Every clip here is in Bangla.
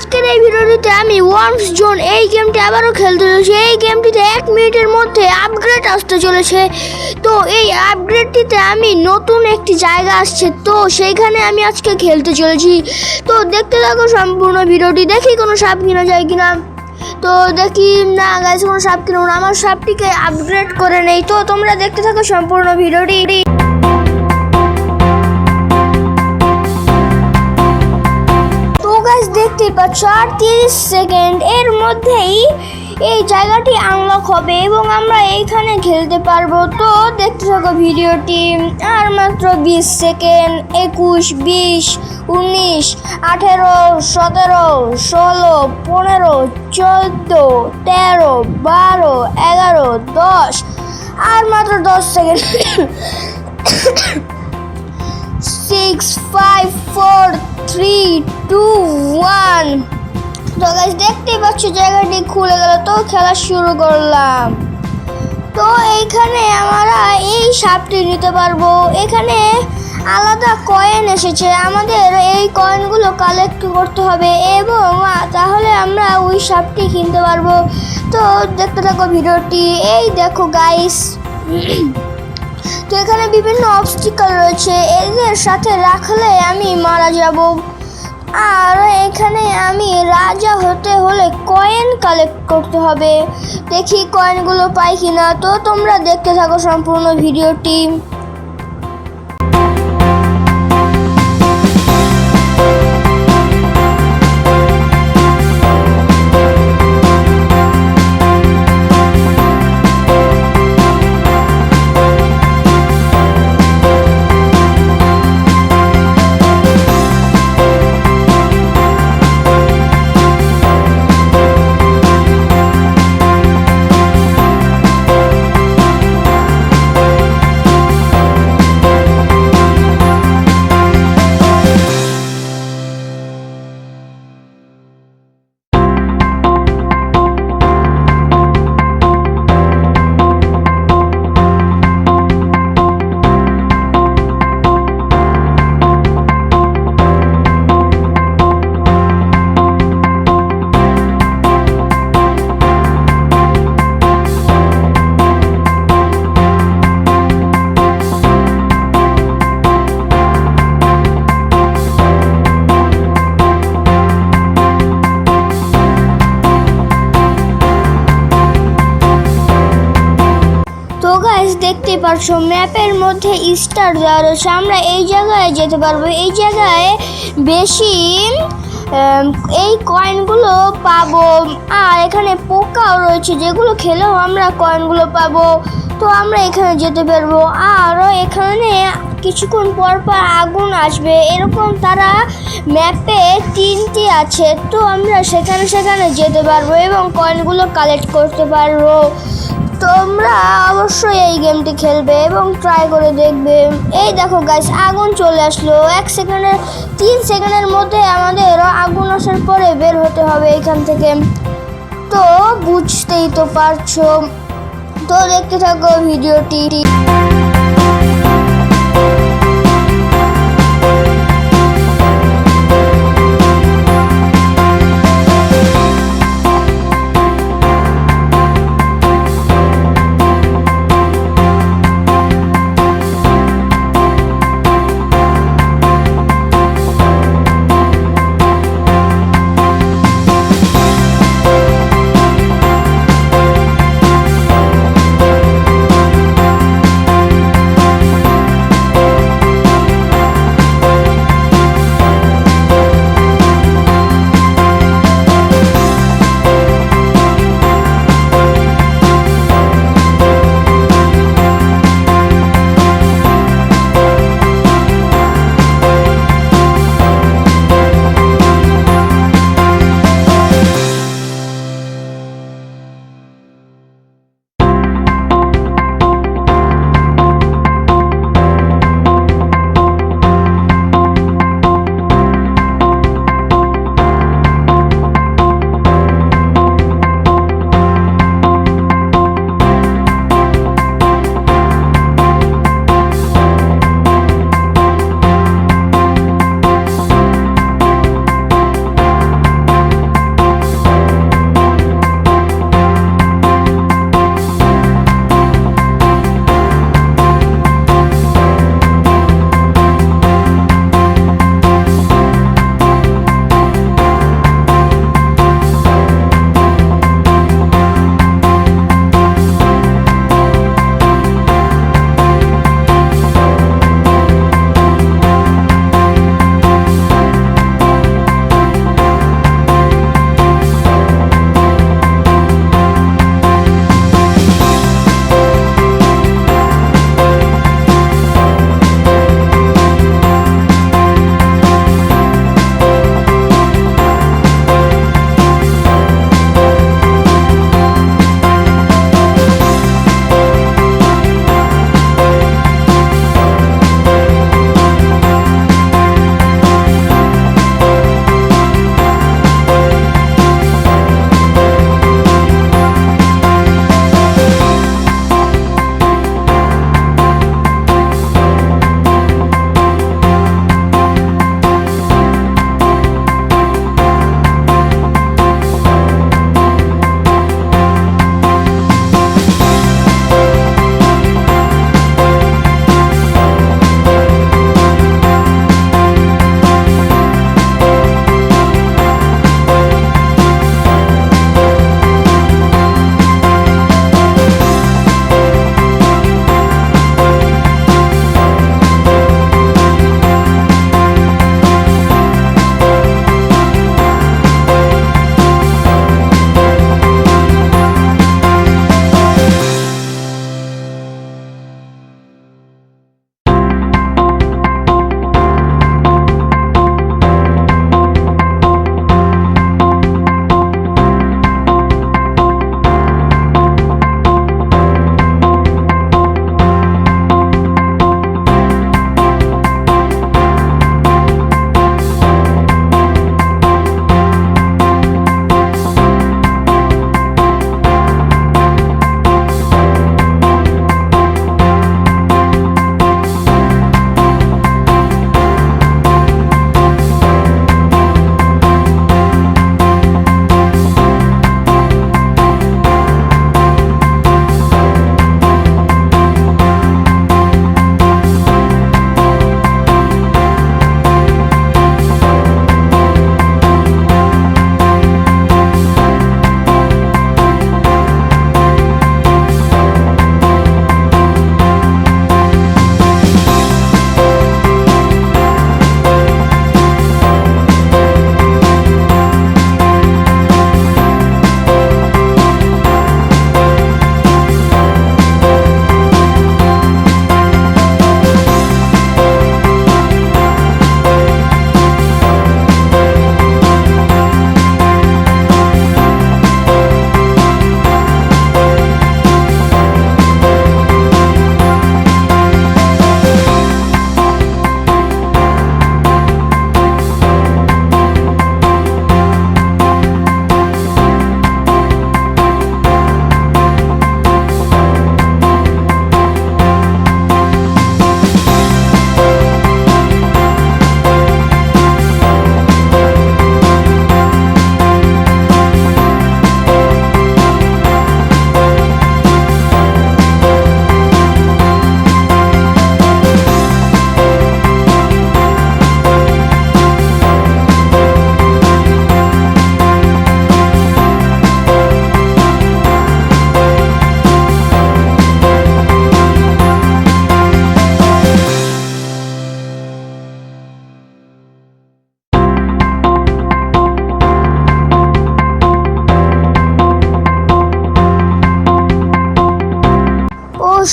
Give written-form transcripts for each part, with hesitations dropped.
আজকের এই ভিডিওটিতে আমি ওয়ার্মস জোন এই গেমটি আবারও খেলতে চলেছি। এই গেমটিতে 1 মিনিটের মধ্যে আপগ্রেড আসতে চলেছে। তো এই আপগ্রেডটিতে আমি নতুন একটি জায়গা আসছে, তো সেইখানে আমি আজকে খেলতে চলেছি। তো দেখতে থাকো সম্পূর্ণ ভিডিওটি। দেখি কোনো সাপ কিনা যায় কিনা। তো দেখি না গাইস, কোনো সাপ কিনো না, আমার সাপটিকে আপগ্রেড করে নেই। তো তোমরা দেখতে থাকো সম্পূর্ণ ভিডিওটি। দেখতে পাচ্ছ 30 সেকেন্ড এর মধ্যেই এই জায়গাটি আনলক হবে এবং আমরা এইখানে খেলতে পারবো। তো দেখতে থাকো ভিডিওটি। আর মাত্র 20 সেকেন্ড। 21, 20, 19, 18, 17, 16, 15, 14, 13, 12, 11, 10 আর মাত্র 10 সেকেন্ড। 6, 5, 4, 3, 2, 1। তো গাইস দেখতেই পাচ্ছ জায়গাটি খুলে গেল। তো খেলা শুরু করলাম। তো এইখানে আমরা এই সাপটি নিতে পারবো। এখানে আলাদা কয়েন এসেছে, আমাদের এই কয়েনগুলো কালেক্ট করতে হবে এবং তাহলে আমরা ওই সাপটি কিনতে পারবো। তো দেখতে থাকো ভিডিওটি। এই দেখো গাইস, তো এখানে বিভিন্ন অবস্টিকেল রয়েছে, এদের সাথে রাখলে আমি মারা যাব। আর এখানে আমি রাজা হতে হলে কয়েন কালেক্ট করতে হবে। দেখি কয়েনগুলো পাই কিনা। তো তোমরা দেখতে থাকো সম্পূর্ণ ভিডিওটি। দেখতে পাচ্ছ ম্যাপের মধ্যে স্টার দেওয়া রয়েছে, আমরা এই জায়গায় যেতে পারবো। এই জায়গায় বেশি এই কয়েনগুলো পাবো। আর এখানে পোকাও রয়েছে, যেগুলো খেলেও আমরা কয়েনগুলো পাবো। তো আমরা এখানে যেতে পারবো। আরও এখানে কিছুক্ষণ পর পর আগুন আসবে, এরকম তারা ম্যাপে 3টি আছে। তো আমরা সেখানে যেতে পারবো এবং কয়েনগুলো কালেক্ট করতে পারবো। তোমরা অবশ্যই এই গেমটি খেলবে এবং ট্রাই করে দেখবে। এই দেখো গাইস, আগুন চলে আসলো। 3 সেকেন্ডের মধ্যে আমাদের আগুন আসার পরে বের হতে হবে এখান থেকে। তো বুঝতেই তো পারছো। তো দেখতে থাকো ভিডিওটি।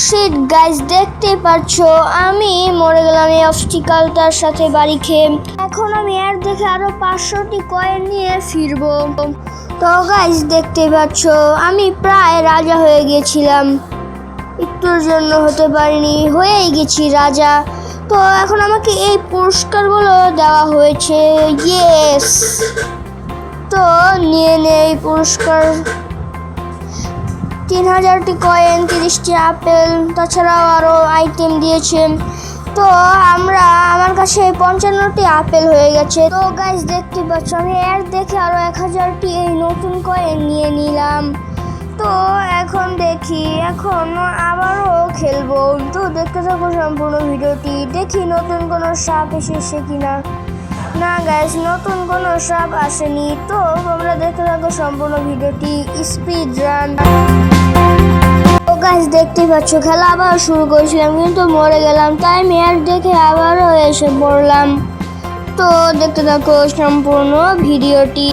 শিট গাইস, দেখতে পাচ্ছ আমি মরে গেলাম এই অবস্টিকালটার সাথে বাড়ি খেয়ে। এখন আমি এর দেখে আরো 500টি কয়েন নিয়ে ফিরবো। তো গাইস দেখতে পাচ্ছ আমি প্রায় রাজা হয়ে গিয়েছিলাম, একটুর জন্য হতে পারিনি, হয়েই গেছি রাজা। তো এখন আমাকে এই পুরস্কারগুলো দেওয়া হয়েছে, ইয়েস। তো নিয়ে নেই পুরস্কার, 3000টি কয়েন, 30টি আপেল, তাছাড়াও আরও আইটেম দিয়েছে। তো আমার কাছে 55টি আপেল হয়ে গেছে। তো গাইস দেখতে পাচ্ছ আমি এর দেখে আরও 1000টি এই নতুন কয়েন নিয়ে নিলাম। তো এখন দেখি, এখন আবারও খেলবো। তো দেখতে থাকো সম্পূর্ণ ভিডিওটি, দেখি নতুন কোনো সাপ এসেছে কিনা। না গাইস, নতুন কোনো সাপ আসেনি। তো তোমরা দেখতে থাকো সম্পূর্ণ ভিডিওটি, স্পিড রান। তো গাইস দেখতে পাচ্ছ খেলা আবার শুরু করেছিলাম, কিন্তু মরে গেলাম, তাই মেয়ার দেখে আবারও এসে পড়লাম। তো দেখতে থাকো সম্পূর্ণ ভিডিওটি।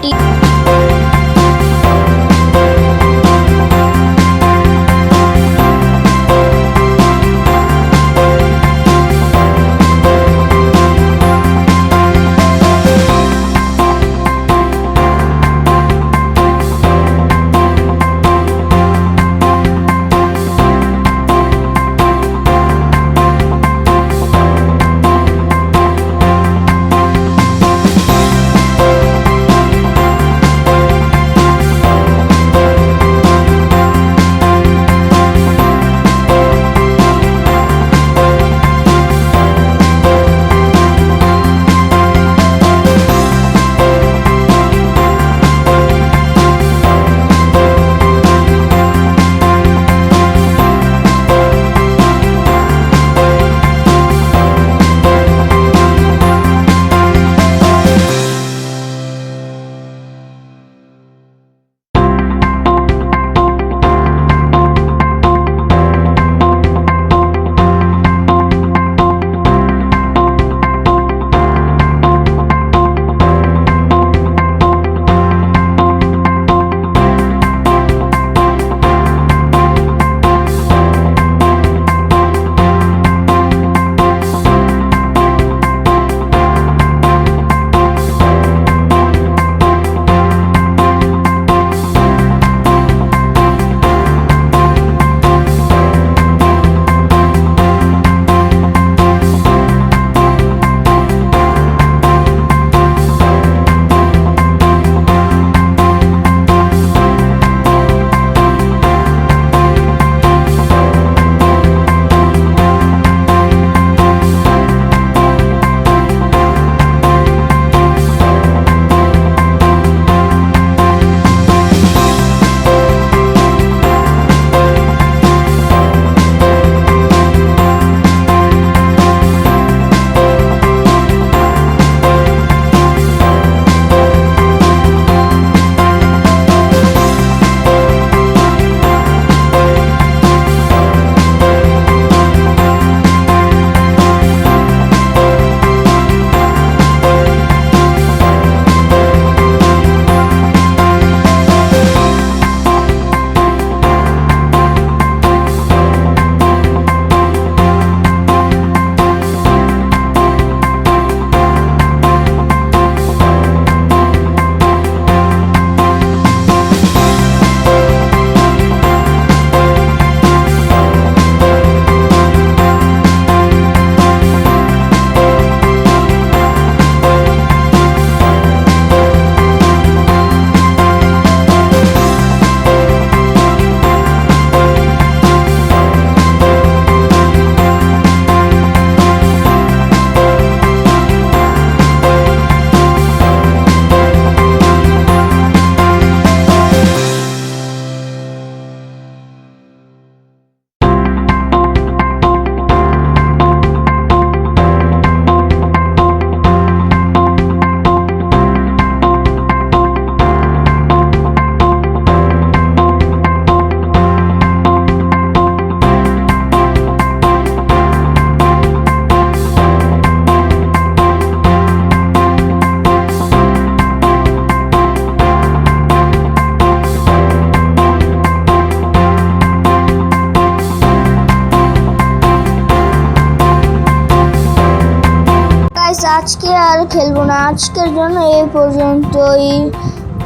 আজকে আর খেলবো না, আজকের জন্য এই পর্যন্তই।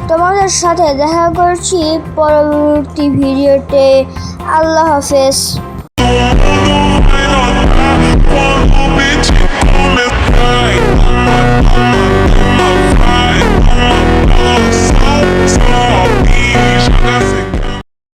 তোমাদের সাথে দেখা করছি পরবর্তী ভিডিওতে। আল্লাহ হাফেজ। Quando o bitch começar